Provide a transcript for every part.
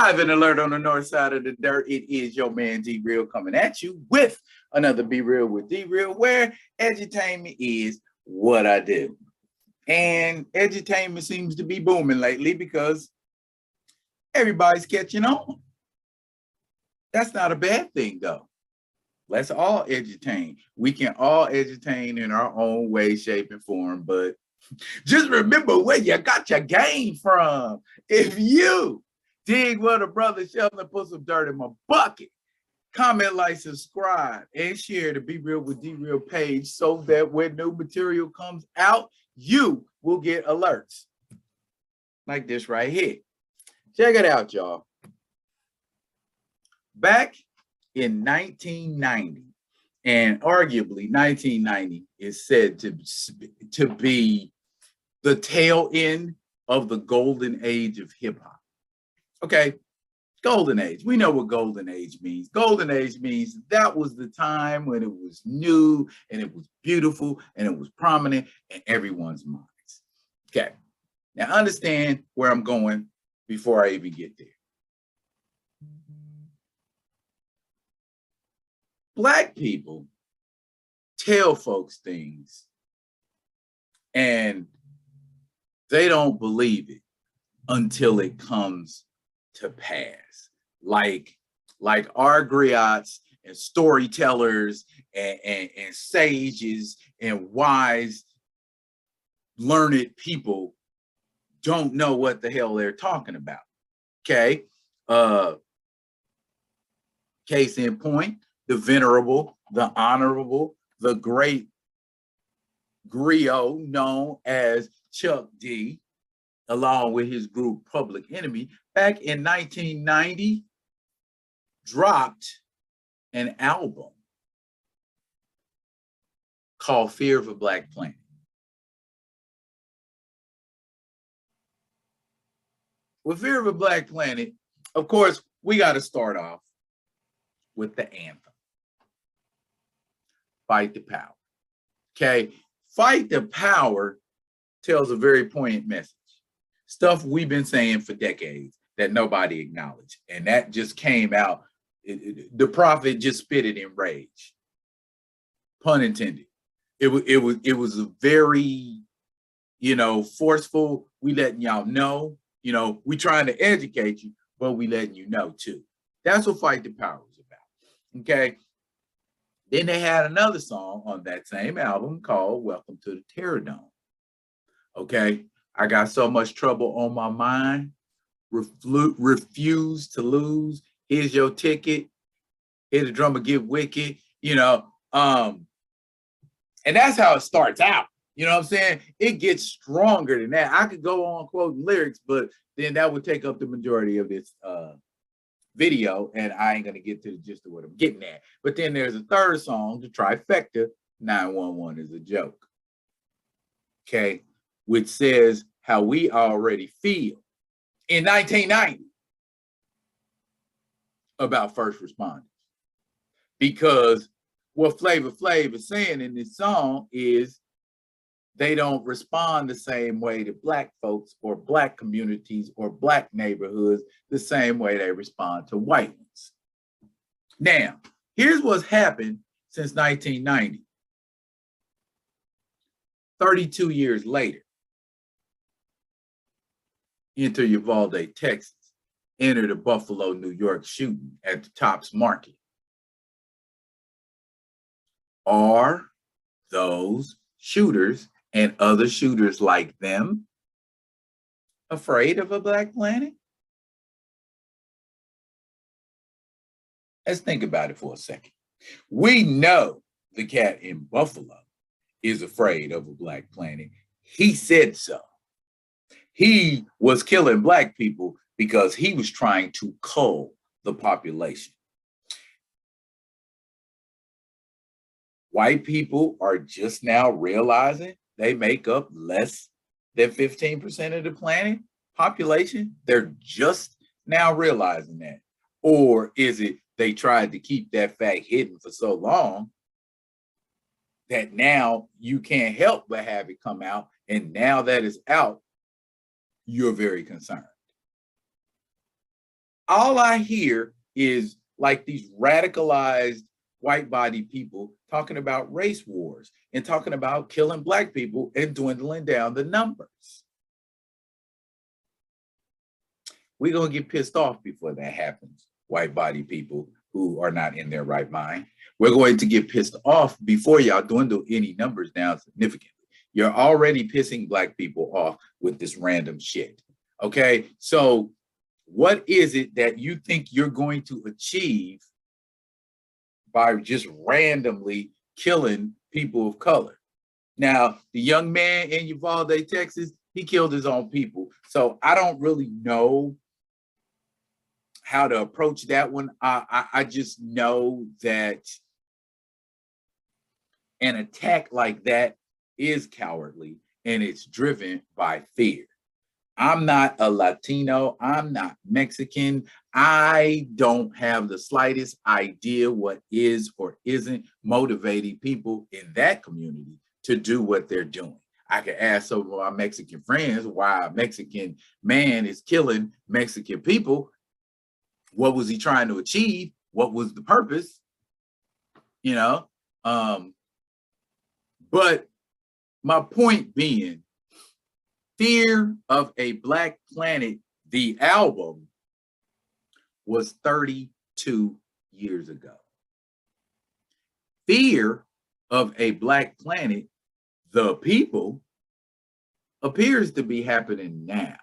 Live and alert on the north side of the dirt. It is your man D Real coming at you with another Be Real with D Real, where edutainment is what I do. And edutainment seems to be booming lately because everybody's catching on. That's not a bad thing, though. Let's all edutain. We can all edutain in our own way, shape, and form, but just remember where you got your game from. If you dig what a brother Sheldon put some dirt in my bucket, comment, like, subscribe, and share the Be Real with D Real page so that when new material comes out, you will get alerts like this right here. Check it out, y'all. Back in 1990, and arguably 1990 is said to be the tail end of the golden age of hip hop. Okay, golden age. We know what golden age means. Golden age means that was the time when it was new and it was beautiful and it was prominent in everyone's minds. Okay, now understand where I'm going before I even get there. Black people tell folks things and they don't believe it until it comes to pass. Like our griots and storytellers and sages and wise, learned people don't know what the hell they're talking about. Okay. Case in point, the venerable, the honorable, the great griot known as Chuck D, along with his group Public Enemy, back in 1990, dropped an album called Fear of a Black Planet. With Fear of a Black Planet, of course, we got to start off with the anthem. Fight the power. Okay, fight the power tells a very poignant message. Stuff we've been saying for decades that nobody acknowledged. And that just came out. The prophet just spit it in rage. Pun intended. It was a very, forceful. We letting y'all know, we trying to educate you, but we letting you know too. That's what Fight the Power is about. Okay. Then they had another song on that same album called Welcome to the Terror Dome. Okay. I got so much trouble on my mind. Refuse to lose. Here's your ticket. Hear the drummer get wicked. And that's how it starts out. You know what I'm saying? It gets stronger than that. I could go on quoting lyrics, but then that would take up the majority of this video, and I ain't gonna get to the gist of what I'm getting at. But then there's a third song, the trifecta, 911 is a joke. Okay, which says how we already feel in 1990 about first responders. Because what Flavor Flav is saying in this song is they don't respond the same way to Black folks or Black communities or Black neighborhoods the same way they respond to white ones. Now, here's what's happened since 1990. 32 years later, enter Uvalde, Texas, enter the Buffalo, New York shooting at the Tops Market. Are those shooters and other shooters like them afraid of a Black planet? Let's think about it for a second. We know the cat in Buffalo is afraid of a Black planet. He said so. He was killing Black people because he was trying to cull the population. White people are just now realizing they make up less than 15% of the planet population. They're just now realizing that. Or is it they tried to keep that fact hidden for so long that now you can't help but have it come out, and now that it's out, you're very concerned? all I hear is like these radicalized white body people talking about race wars and talking about killing black people and dwindling down the numbers. We're going to get pissed off before that happens, white body people who are not in their right mind. We're going to get pissed off before y'all dwindle any numbers down significantly. You're already pissing black people off with this random shit. Okay, so what is it that you think you're going to achieve by just randomly killing people of color? Now, the young man in Uvalde, Texas, he killed his own people. So I don't really know how to approach that one. I just know that an attack like that is cowardly and it's driven by fear. I'm not a Latino. I'm not Mexican. I don't have the slightest idea what is or isn't motivating people in that community to do what they're doing. I can ask some of my Mexican friends why a Mexican man is killing Mexican people. What was he trying to achieve? What was the purpose? You know? But my point being, Fear of a Black Planet, the album, was 32 years ago. Fear of a Black Planet, the people, appears to be happening now.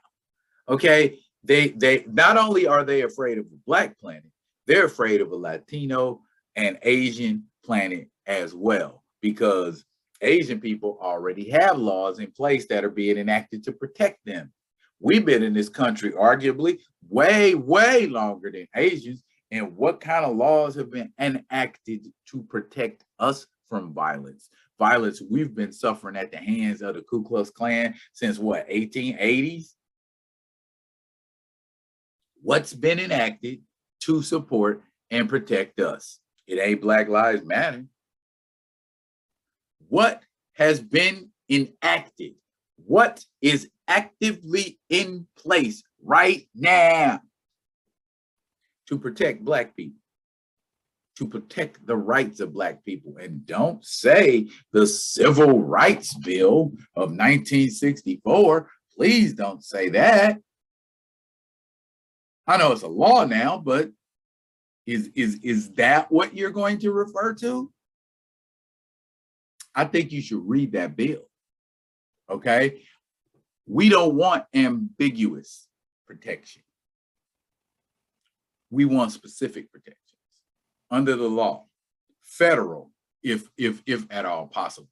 Okay, they not only are they afraid of a Black planet, they're afraid of a Latino and Asian planet as well, because Asian people already have laws in place that are being enacted to protect them. We've been in this country arguably way, way longer than Asians. And what kind of laws have been enacted to protect us from violence? Violence we've been suffering at the hands of the Ku Klux Klan since what, 1880s? What's been enacted to support and protect us? It ain't Black Lives Matter. What has been enacted? What is actively in place right now to protect Black people, to protect the rights of Black people? And don't say the Civil Rights Bill of 1964. Please don't say that. I know it's a law now, but is that what you're going to refer to? I think you should read that bill, okay? We don't want ambiguous protection. We want specific protections under the law, federal, if at all possible.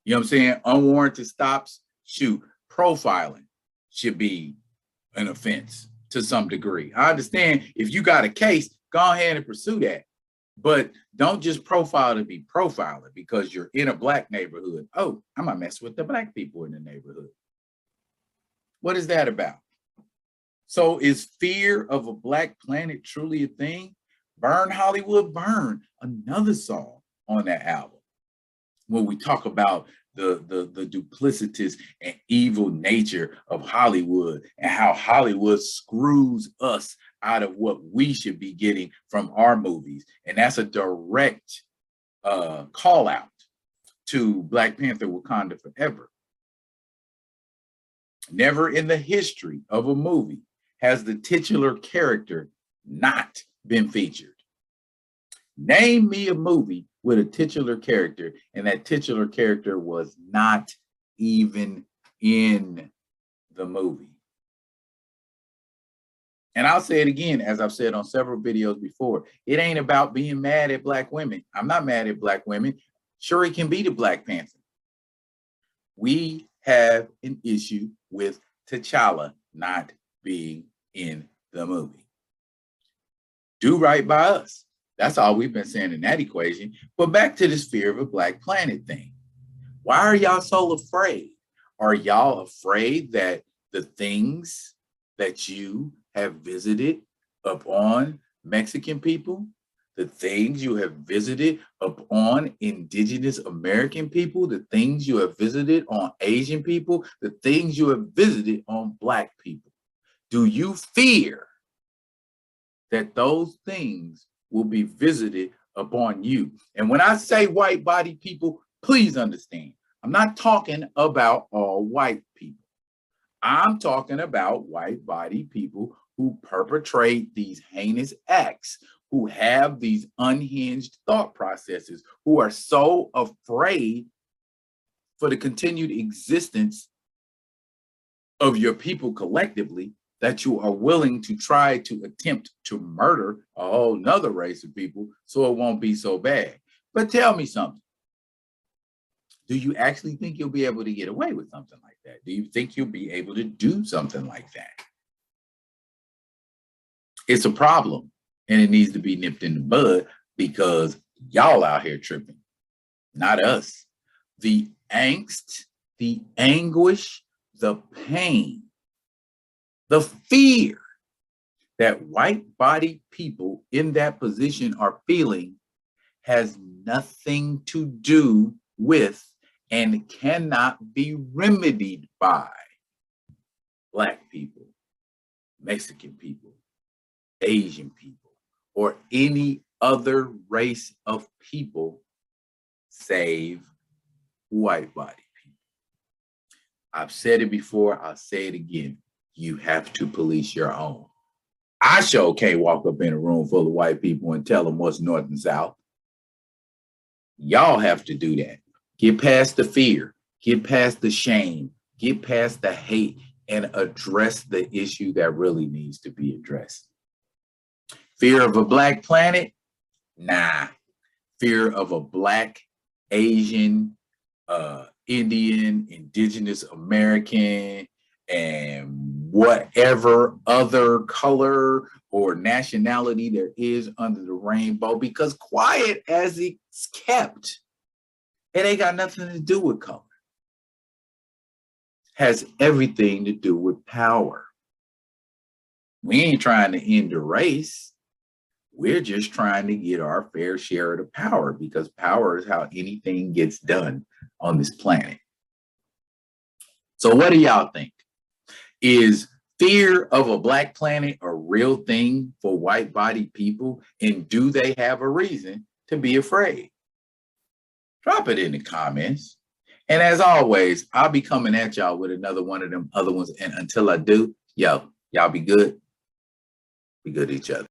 You know what I'm saying? Unwarranted stops, shoot, profiling should be an offense to some degree. I understand if you got a case, go ahead and pursue that. But don't just profile to be profiling because you're in a Black neighborhood. Oh, I'm gonna mess with the Black people in the neighborhood. What is that about? So is fear of a Black planet truly a thing? Burn Hollywood Burn, another song on that album, when we talk about the duplicitous and evil nature of Hollywood and how Hollywood screws us out of what we should be getting from our movies. And that's a direct call out to Black Panther Wakanda Forever. Never in the history of a movie has the titular character not been featured. Name me a movie with a titular character, and that titular character was not even in the movie. And I'll say it again, as I've said on several videos before, it ain't about being mad at Black women. I'm not mad at Black women. Shuri can be the Black Panther. We have an issue with T'Challa not being in the movie. Do right by us. That's all we've been saying in that equation. But back to this fear of a Black planet thing. Why are y'all so afraid? Are y'all afraid that the things that you have visited upon Mexican people, the things you have visited upon Indigenous American people, the things you have visited on Asian people, the things you have visited on Black people, do you fear that those things will be visited upon you. And when I say white body people, please understand, I'm not talking about all white people. I'm talking about white body people who perpetrate these heinous acts, who have these unhinged thought processes, who are so afraid for the continued existence of your people collectively that you are willing to try to attempt to murder a whole nother race of people so it won't be so bad. But tell me something. Do you actually think you'll be able to get away with something like that? Do you think you'll be able to do something like that? It's a problem, and it needs to be nipped in the bud because y'all out here tripping, not us. The angst, the anguish, the pain, the fear that white body people in that position are feeling has nothing to do with and cannot be remedied by Black people, Mexican people, Asian people, or any other race of people save white body people. I've said it before, I'll say it again. You have to police your own. I sure can't walk up in a room full of white people and tell them what's north and south. Y'all have to do that. Get past the fear, get past the shame, get past the hate, and address the issue that really needs to be addressed. Fear of a Black planet? Nah. Fear of a Black, Asian, Indian, Indigenous American, and whatever other color or nationality there is under the rainbow, because quiet as it's kept, it ain't got nothing to do with color. Has everything to do with power. We ain't trying to end a race. We're just trying to get our fair share of the power, because power is how anything gets done on this planet. So what do y'all think? Is fear of a Black planet a real thing for white body people? And do they have a reason to be afraid? Drop it in the comments. And as always, I'll be coming at y'all with another one of them other ones. And until I do, y'all be good. Be good to each other.